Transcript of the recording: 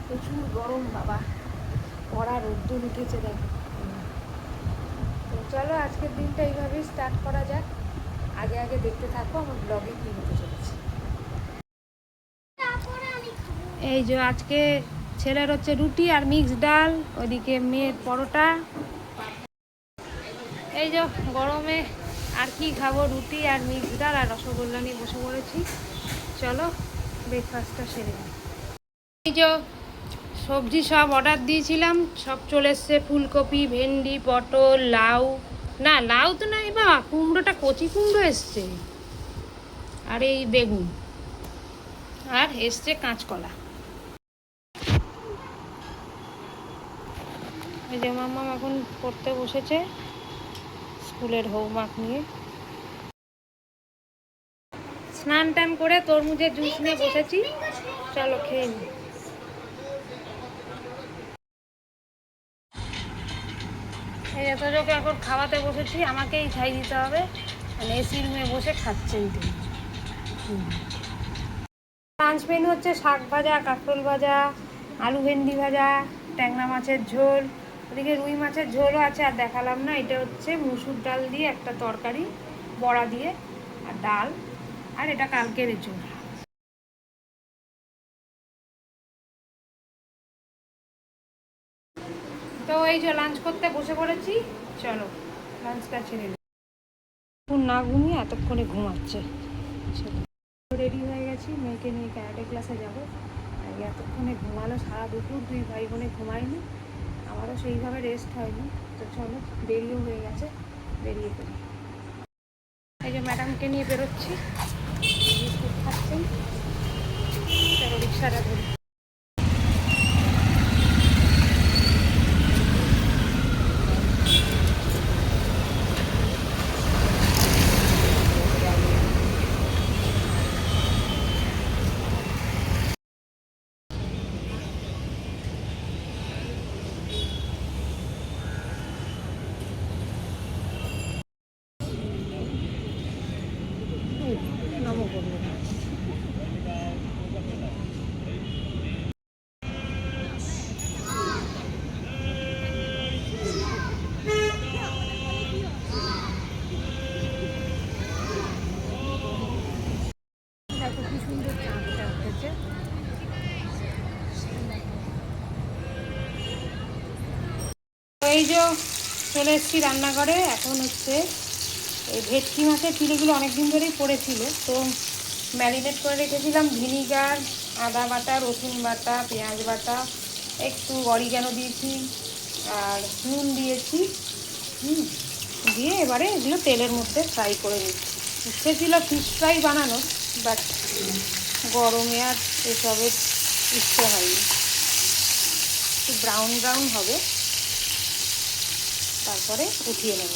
প্রচুর গরম বাবা, পড়া রোদ্দুর উঠেছে দেখো। তো চলো আজকের দিনটা এইভাবেই স্টার্ট করা যাক। আগে আগে দেখতে থাকো আমার ব্লগে কী হতে চলেছে। এই যে আজকে ছেলের হচ্ছে রুটি আর মিক্স ডাল, ওইদিকে মেয়ের পরোটা। এই যে গরমে আর কি খাবো, রুটি আর মিক্স ডাল আর রসগোল্লা নিয়ে বসে পড়েছি। চলো ব্রেকফাস্টটা সেরে নিই। এই যে সবজি সব অর্ডার দিয়েছিলাম, সব চলে এসছে। ফুলকপি, ভেন্ডি, পটল, লাউ, না লাউ তো নাই বা কুমড়োটা কচি কুমড়ো এসছে, আর এই বেগুন, আর এসছে কাঁচকলা। এই যে মাম্মাম এখন পড়তে বসেছে স্কুলের হোমওয়ার্ক নিয়ে। স্নান টান করে তরমুজের জুস নিয়ে বসেছি, চলো খেয়ে নিই। এই এতজনকে এখন খাওয়াতে বসেছি, আমাকেই খাই দিতে হবে, মানে এসি রুমে বসে খাচ্ছেন তিনি। লাঞ্চ মেনু হচ্ছে শাক ভাজা, কাঁকরোল ভাজা, আলু ভেন্ডি ভাজা, ট্যাংরা মাছের ঝোল, ওদিকে রুই মাছের ঝোলও আছে আর দেখালাম না। এটা হচ্ছে মুসুর ডাল দিয়ে একটা তরকারি, বড়া দিয়ে, আর ডাল, আর এটা কালকের ঝোল। তো এই যে লাঞ্চ করতে বসে পড়েছি, চলো লাঞ্চটা ছেড়ে দিই। না ঘুমিয়ে এতক্ষণে ঘুমাচ্ছে। রেডি হয়ে গেছি, মেয়েকে নিয়ে ক্যারাটে ক্লাসে যাবো। আর এতক্ষণে ঘুমালো, সারা দুপুর দুই ভাই বোনে ঘুমাইনি, আমারও সেইভাবে রেস্ট হয়নি। তো চলো দেরিও হয়ে গেছে, বেরিয়ে পড়ি। এই যে ম্যাডামকে নিয়ে বেরোচ্ছি, বিস্কুট খাচ্ছেন, চলো রিক্সাটা ধরি। নামও করবো না। দেখো কি সুন্দর চাঁদটা উঠেছে। এই যে চলে এসেছি রান্নাঘরে। এখন হচ্ছে এই ভেটকি মাছের ফিলেগুলো অনেকদিন ধরেই পড়েছিল, তো ম্যারিনেট করে রেখেছিলাম। ভিনিগার, আদা বাটা, রসুন বাটা, পেঁয়াজ বাটা, একটু অরিগ্যানো দিয়েছি, আর নুন দিয়েছি। দিয়ে এবারে এগুলো তেলের মধ্যে ফ্রাই করে নিচ্ছি। ইচ্ছে ছিল ফিশ ফ্রাই বানানোর, বাট গরমে আর এসবের ইচ্ছে হয়নি। একটু ব্রাউন ব্রাউন হবে, তারপরে উঠিয়ে নেব।